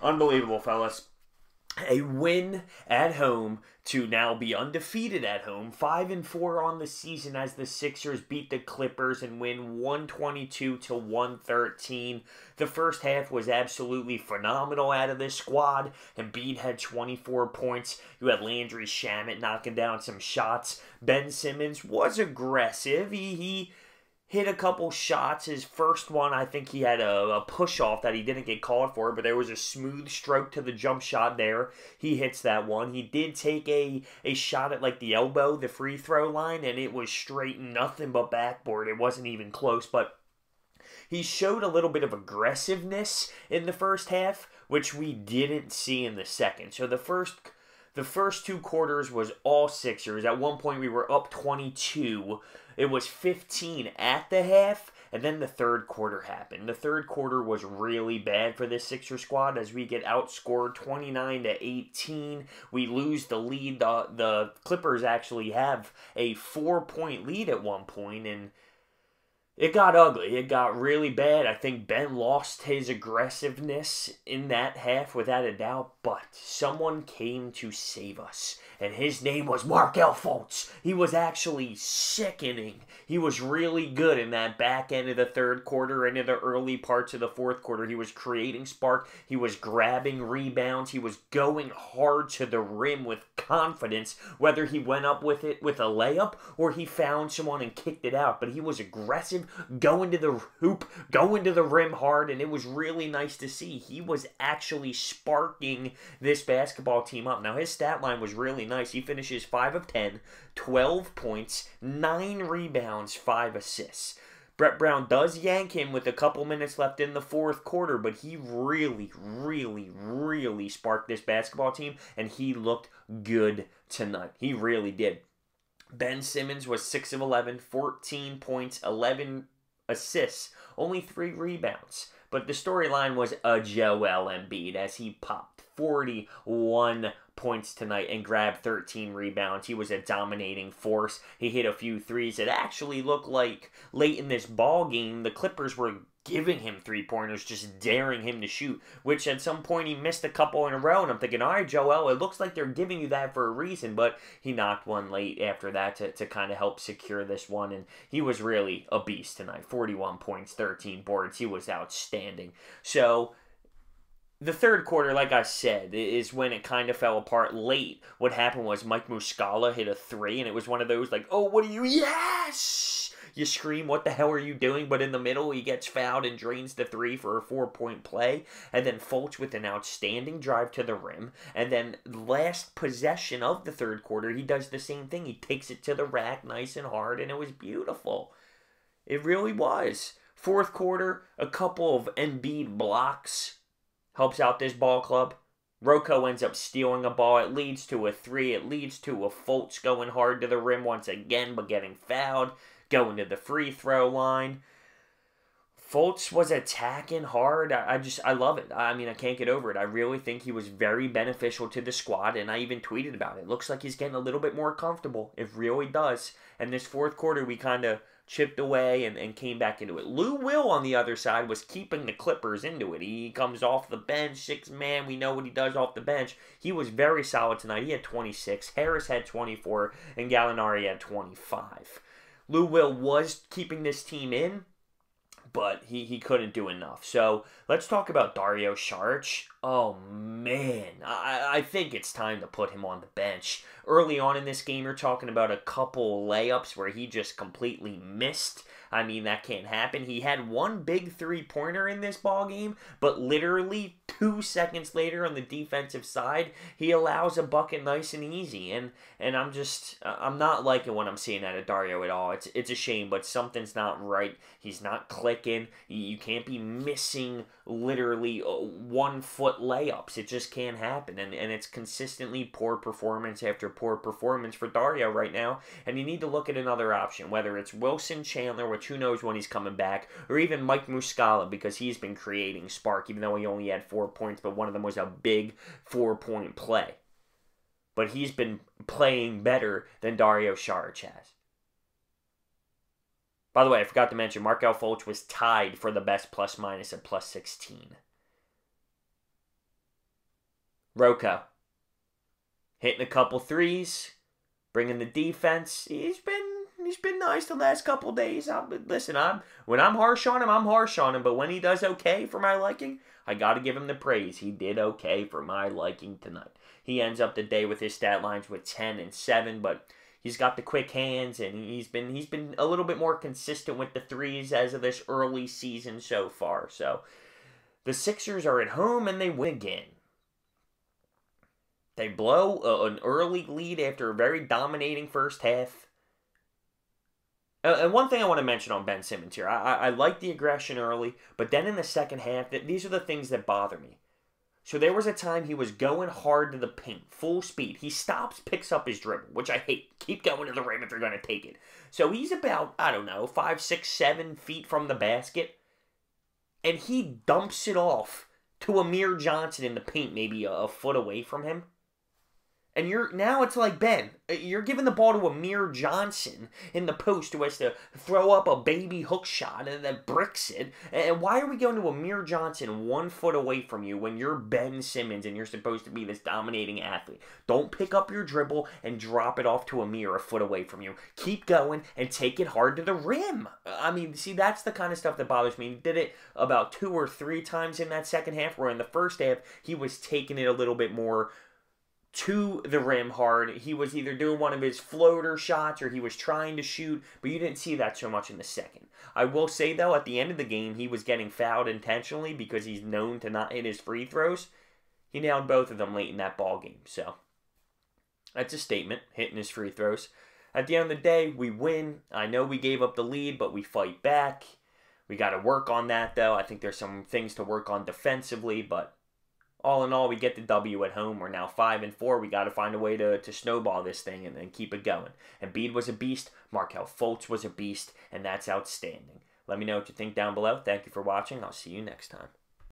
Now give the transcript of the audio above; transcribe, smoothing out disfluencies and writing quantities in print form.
Unbelievable, fellas. A win at home to now be undefeated at home, 5-4 on the season as the Sixers beat the Clippers and win 122-113. The first half was absolutely phenomenal out of this squad. Embiid had 24 points. You had Landry Shamet knocking down some shots. Ben Simmons was aggressive. He hit a couple shots. His first one, I think he had a push-off that he didn't get called for, but there was a smooth stroke to the jump shot there. He hits that one. He did take a shot at like the elbow, the free throw line, and it was straight, nothing but backboard. It wasn't even close, but he showed a little bit of aggressiveness in the first half, which we didn't see in the second. So the first two quarters was all Sixers. At one point, we were up 22. It was 15 at the half, and then the third quarter happened. The third quarter was really bad for this Sixer squad as we get outscored 29-18. We lose the lead. The Clippers actually have a 4-point lead at one point, and it got ugly. It got really bad. I think Ben lost his aggressiveness in that half without a doubt, but someone came to save us, and his name was Markelle Fultz. He was actually sickening. He was really good in that back end of the third quarter, into the early parts of the fourth quarter. He was creating spark. He was grabbing rebounds. He was going hard to the rim with confidence, whether he went up with it with a layup or he found someone and kicked it out. But he was aggressive, going to the hoop, going to the rim hard, and it was really nice to see. He was actually sparking this basketball team up. Now, his stat line was really nice. He finishes 5 of 10, 12 points, 9 rebounds, 5 assists. Brett Brown does yank him with a couple minutes left in the fourth quarter, but he really, really, really sparked this basketball team, and he looked good tonight. He really did. Ben Simmons was 6 of 11, 14 points, 11 assists, only 3 rebounds. But the storyline was a Joel Embiid as he popped 41 points tonight and grabbed 13 rebounds. He was a dominating force. He hit a few threes. It actually looked like late in this ball game, the Clippers were giving him three-pointers, just daring him to shoot, which at some point he missed a couple in a row, and I'm thinking, all right, Joel, it looks like they're giving you that for a reason, but he knocked one late after that to kind of help secure this one, and he was really a beast tonight. 41 points, 13 boards. He was outstanding. So the third quarter, like I said, is when it kind of fell apart late. What happened was Mike Muscala hit a 3, and it was one of those like, oh, what are you? Yes! You scream, what the hell are you doing? But in the middle, he gets fouled and drains the 3 for a 4-point play. And then Fultz with an outstanding drive to the rim. And then last possession of the third quarter, he does the same thing. He takes it to the rack nice and hard, and it was beautiful. It really was. Fourth quarter, a couple of Embiid blocks helps out this ball club. Rocco ends up stealing a ball. It leads to a 3. It leads to a Fultz going hard to the rim once again, but getting fouled. Going to the free throw line. Fultz was attacking hard. I love it. I mean, I can't get over it. I really think he was very beneficial to the squad, and I even tweeted about it. Looks like he's getting a little bit more comfortable. It really does. And this fourth quarter, we kind of chipped away and came back into it. Lou Will, on the other side, was keeping the Clippers into it. He comes off the bench, 6-man. We know what he does off the bench. He was very solid tonight. He had 26. Harris had 24, and Gallinari had 25. Lou Will was keeping this team in, but he couldn't do enough. So let's talk about Dario Saric. Oh, man. I think it's time to put him on the bench. Early on in this game, you're talking about a couple layups where he just completely missed. I mean, that can't happen. He had one big three-pointer in this ball game, but literally 2 seconds later on the defensive side, he allows a bucket nice and easy. And I'm not liking what I'm seeing out of Dario at all. It's a shame, but something's not right. He's not clicking. You can't be missing literally 1-foot layups. It just can't happen. And it's consistently poor performance after poor performance for Dario right now. And you need to look at another option, whether it's Wilson Chandler, which who knows when he's coming back, or even Mike Muscala, because he's been creating spark, even though he only had 4 points, but one of them was a big 4-point play. But he's been playing better than Dario Saric has. By the way, I forgot to mention, Markelle Fultz was tied for the best plus-minus at plus 16. Rocco hitting a couple threes, bringing the defense. He's been nice the last couple days. When I'm harsh on him, I'm harsh on him. But when he does okay for my liking, I got to give him the praise. He did okay for my liking tonight. He ends up the day with his stat lines with 10 and 7, but he's got the quick hands, and he's been a little bit more consistent with the threes as of this early season so far. So the Sixers are at home, and they win again. They blow an early lead after a very dominating first half. And one thing I want to mention on Ben Simmons here, I like the aggression early, but then in the second half, these are the things that bother me. So there was a time he was going hard to the paint, full speed. He stops, picks up his dribble, which I hate. Keep going to the rim if you're going to take it. So he's about, 5, 6, 7 feet from the basket, and he dumps it off to Amir Johnson in the paint, maybe a foot away from him. And now it's like, Ben, you're giving the ball to Amir Johnson in the post who has to throw up a baby hook shot and then bricks it. And why are we going to Amir Johnson 1 foot away from you when you're Ben Simmons and you're supposed to be this dominating athlete? Don't pick up your dribble and drop it off to Amir a foot away from you. Keep going and take it hard to the rim. See, that's the kind of stuff that bothers me. He did it about 2 or 3 times in that second half, where in the first half, he was taking it a little bit more to the rim hard. He was either doing one of his floater shots or he was trying to shoot, but you didn't see that so much in the second. I will say, though, at the end of the game, he was getting fouled intentionally because he's known to not hit his free throws. He nailed both of them late in that ball game, so that's a statement, hitting his free throws. At the end of the day, we win. I know we gave up the lead, but we fight back. We got to work on that, though. I think there's some things to work on defensively, but all in all, we get the W at home. We're now 5-4. We got to find a way to snowball this thing and then keep it going. EMBIID was a beast. Markelle Fultz was a beast, and that's outstanding. Let me know what you think down below. Thank you for watching. I'll see you next time.